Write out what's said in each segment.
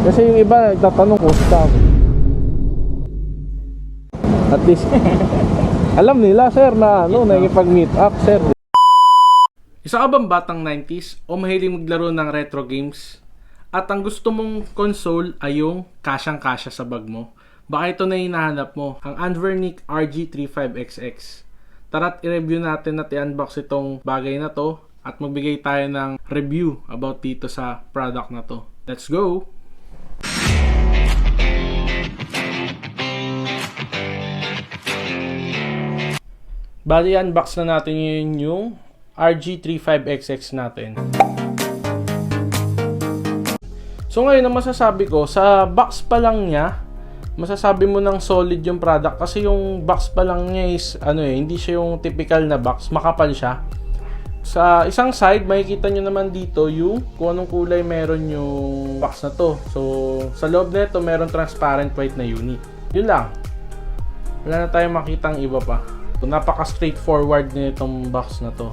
Kasi yung iba nagtatanong kung scam. At least alam nila sir na ano, nakikipag-meet up sir. Isa ka bang batang 90s o mahilig maglaro ng retro games? At ang gusto mong console ay yung kasyang-kasya sa bag mo? Baka ito na hinahanap mo, ang Anvernic RG35XX. Tara't i-review natin at i-unbox itong bagay na to at magbigay tayo ng review about dito sa product na to. Let's go! Bali, unbox na natin yung RG35XX natin. So ngayon, ang masasabi ko, sa box pa lang niya, masasabi mo ng solid yung product kasi yung box pa lang niya is hindi siya yung typical na box, makapal siya. Sa isang side, makikita nyo naman dito yung kung anong kulay meron yung box na to. So sa loob nito meron transparent white na unit. Yun lang. Wala na tayong makitang iba pa. So, napaka straightforward na itong box na to.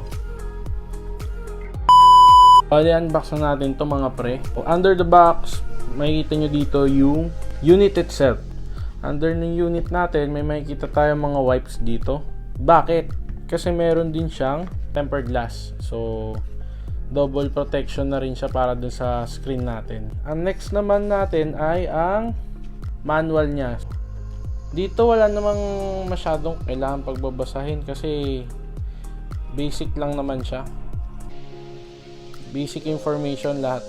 Bali, unbox na natin to mga pre. Under the box, makikita nyo dito yung unit itself. Under ng unit natin, may makikita tayo mga wipes dito. Bakit? Kasi meron din siyang tempered glass. So, double protection na rin siya para dun sa screen natin. Ang next naman natin ay ang manual niya. Dito wala namang masyadong kailangan pagbabasahin kasi basic lang naman siya. Basic information lahat.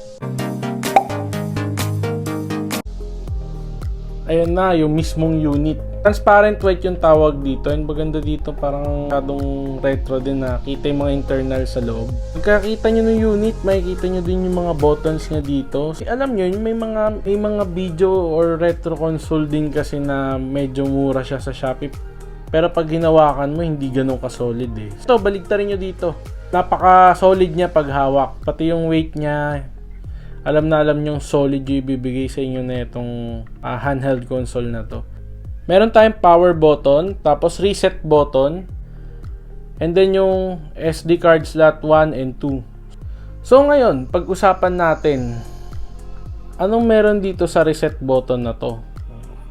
Ayan na, yung mismong unit. Transparent white yung tawag dito. And maganda dito, parang masyadong retro din na kita yung mga internal sa loob. Pagkakita nyo ng unit, makikita nyo din yung mga buttons niya dito. Alam nyo, may mga video or retro console din kasi na medyo mura siya sa Shopee. Pero pag hinawakan mo, hindi ganun ka-solid eh. So, baligtarin nyo dito. Napaka-solid niya pag hawak. Pati yung weight niya, alam nyong solid yung ibibigay sa inyo na itong handheld console na to. Meron tayong power button, tapos reset button, and then yung SD card slot 1 and 2. So ngayon, pag-usapan natin, anong meron dito sa reset button na to?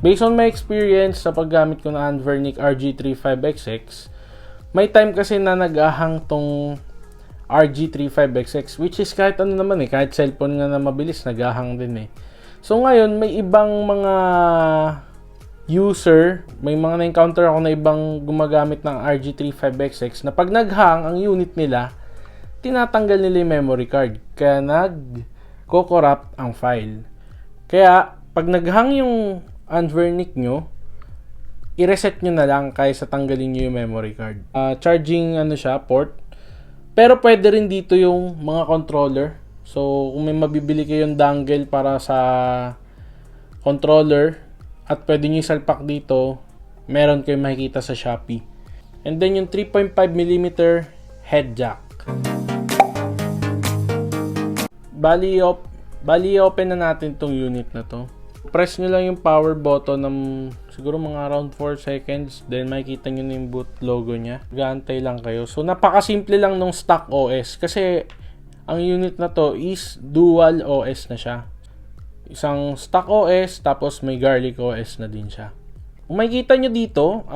Based on my experience sa paggamit ko ng Anvernic RG35XX, may time kasi na nag-ahang tong RG35XX, which is kahit ano naman kahit cellphone nga na mabilis, nag-ahang din So ngayon, may ibang mga user, may mga na-encounter ako na ibang gumagamit ng RG35XX na pag nag-hang ang unit nila, tinatanggal nila yung memory card. Kaya nag-co-corrupt ang file. Kaya, pag nag-hang yung Anvernic nyo, i-reset nyo na lang kaysa tanggalin nyo yung memory card. Charging port. Pero pwede rin dito yung mga controller. So, kung may mabibili kayong dongle para sa controller, at pwede nyo isalpak dito, meron kayong makikita sa Shopee. And then yung 3.5mm head jack. Bali, open na natin tong unit na to. Press nyo lang yung power button ng siguro mga around 4 seconds. Then makikita nyo na yung boot logo nya. Gaantay lang kayo. So napakasimple lang nung stock OS. Kasi ang unit na to is dual OS na siya. Isang stock OS, tapos may garlic OS na din siya. Kung makikita nyo dito,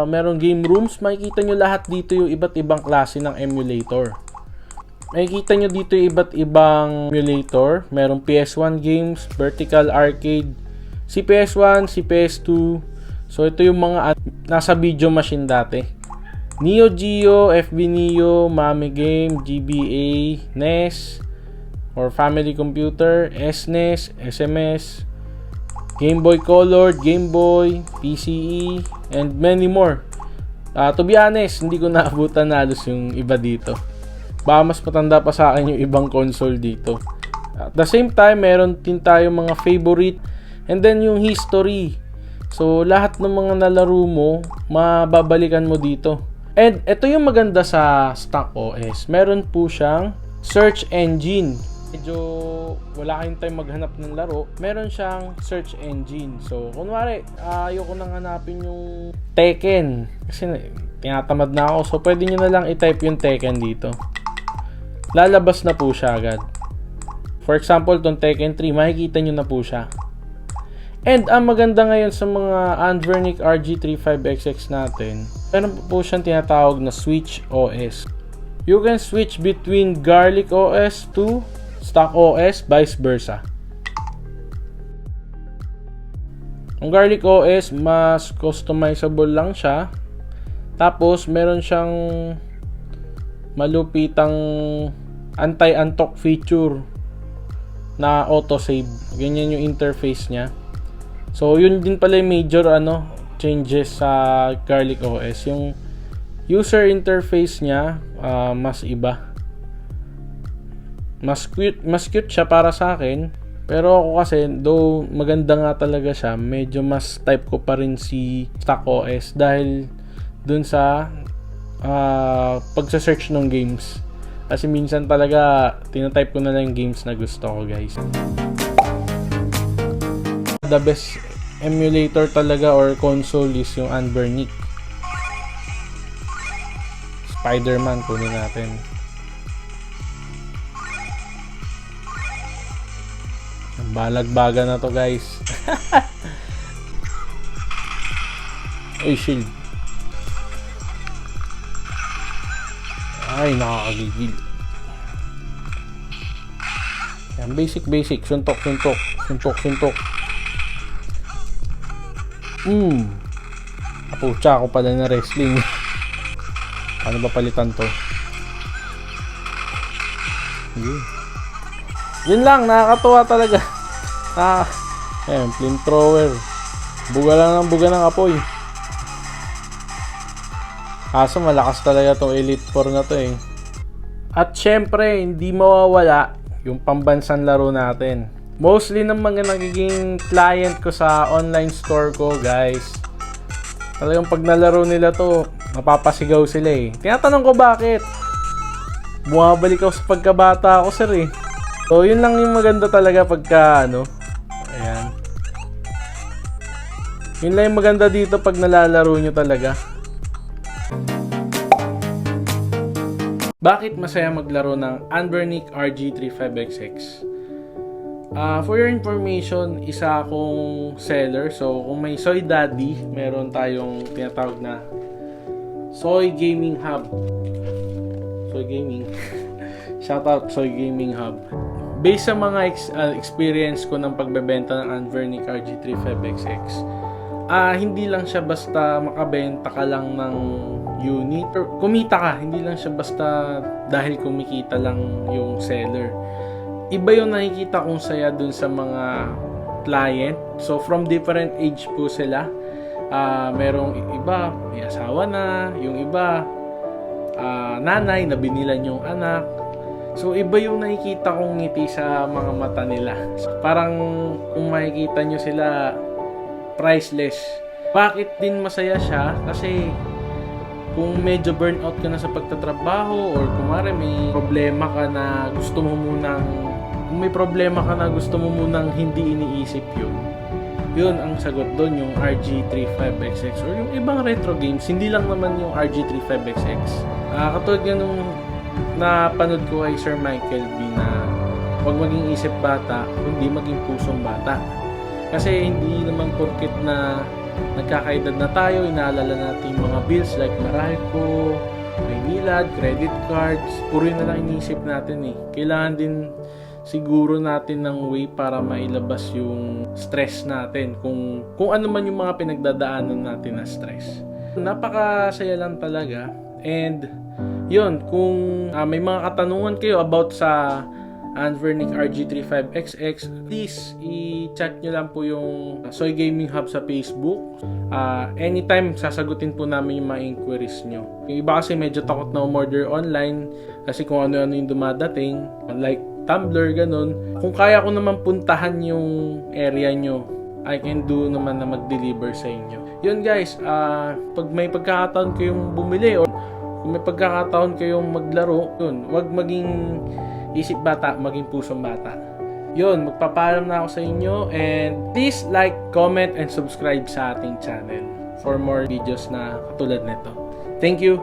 merong game rooms. Makikita nyo lahat dito yung iba't ibang klase ng emulator. Makikita nyo dito yung iba't ibang emulator. Merong PS1 games, vertical arcade, CPS1, CPS2. So ito yung mga nasa video machine dati. Neo Geo, FB Neo, Mami Game, GBA, NES, or family computer, SNES, SMS, Game Boy Color, Game Boy, PCE, and many more. To be honest, hindi ko naabutan na halos yung iba dito. Baka mas matanda pa sa akin yung ibang console dito. At the same time, meron din tayong mga favorite, and then yung history. So, lahat ng mga nalaro mo, mababalikan mo dito. And ito yung maganda sa stock OS. Meron po siyang search engine. Medyo wala kayong time maghanap ng laro, meron siyang search engine. So, kunwari, ayoko nang hanapin yung Tekken kasi tinatamad na ako. So, pwede nyo na lang i-type yung Tekken dito. Lalabas na po siya agad. For example, itong Tekken 3, makikita nyo na po siya. And ang maganda ngayon sa mga Anvernic RG35XX natin, meron po siyang tinatawag na Switch OS. You can switch between Garlic OS to Stock OS, vice versa. Ang Garlic OS, mas customizable lang siya. Tapos, meron siyang malupitang anti-antok feature na autosave. Ganyan yung interface niya. So, yun din pala yung major changes sa Garlic OS. Yung user interface niya, mas iba. Mas cute siya para sa akin. Pero ako kasi, though maganda nga talaga siya, medyo mas type ko pa rin si Stock OS dahil dun sa pagsa-search ng games. Kasi minsan talaga, tinatype ko na lang yung games na gusto ko, guys. The best emulator talaga or console is yung Anbernic. Spider-Man, kunin natin. Balagbaga na to, guys. Ay, shield. Ay, nakakagigil. Yan, basic. Suntok. Apucha ako pala na wrestling. Paano ba palitan to? Yun lang, nakakatuwa talaga. Ayan, flamethrower. Buga lang ng buga ng apoy. Kaso malakas talaga tong Elite 4 na to eh. At syempre, hindi mawawala yung pambansang laro natin. Mostly ng mga nagiging client ko sa online store ko, guys, talagang pag nalaro nila to, napapasigaw sila eh. Tinatanong ko bakit. Bumabalik ako sa pagkabata ko, sir eh. So, yun lang yung maganda talaga pagka ayan. Yun lang yung maganda dito pag nalalaro nyo talaga. Bakit masaya maglaro ng Anbernic RG35XX? For your information, isa akong seller. So, kung may Soy Daddy, meron tayong tinatawag na Soy Gaming Hub. Soy Gaming. Shoutout Soy Gaming Hub. Based sa mga experience ko ng pagbebenta ng Anbernic RG35XX, hindi lang siya basta makabenta ka lang ng unit or kumita ka. Hindi lang siya basta dahil kumikita lang yung seller. Iba yung nakikita kong saya dun sa mga client. So, from different age po sila. Merong iba, may asawa na. Yung iba, nanay na binilan yung anak. So, iba yung nakikita kong ngiti sa mga mata nila. Parang kung makikita nyo sila, priceless. Bakit din masaya siya? Kasi kung medyo burnout ka na sa pagtatrabaho or kumare may problema ka na gusto mo munang hindi iniisip yun ang sagot doon, yung RG35XX or yung ibang retro games, hindi lang naman yung RG35XX. Katulad nga nung napanood ko kay Sir Michael B na huwag maging isip bata, kundi maging pusong bata. Kasi hindi naman porket na nagkakaedad na tayo, inaalala natin yung mga bills like Meralco, Maynilad, credit cards, puro yun na lang iniisip natin eh. Kailangan din siguro natin ng way para mailabas yung stress natin kung ano man yung mga pinagdadaanan natin na stress. Napakasaya lang talaga. And yun, kung may mga katanungan kayo about sa Anbernic RG35XX, please i-chat nyo lang po yung Soy Gaming Hub sa Facebook. Anytime sasagutin po namin yung mga inquiries nyo. Yung iba kasi medyo takot na umorder online kasi kung ano-ano yung dumadating, like Tumblr, ganun. Kung kaya ko naman puntahan yung area nyo, I can do naman na mag-deliver sa inyo. Yun guys, pag may pagkakataon kayong bumili or kung may pagkakataon kayong maglaro, yun, wag maging isip bata, maging pusong bata. Yun, magpapaalam na ako sa inyo and please like, comment, and subscribe sa ating channel for more videos na katulad nito. Thank you!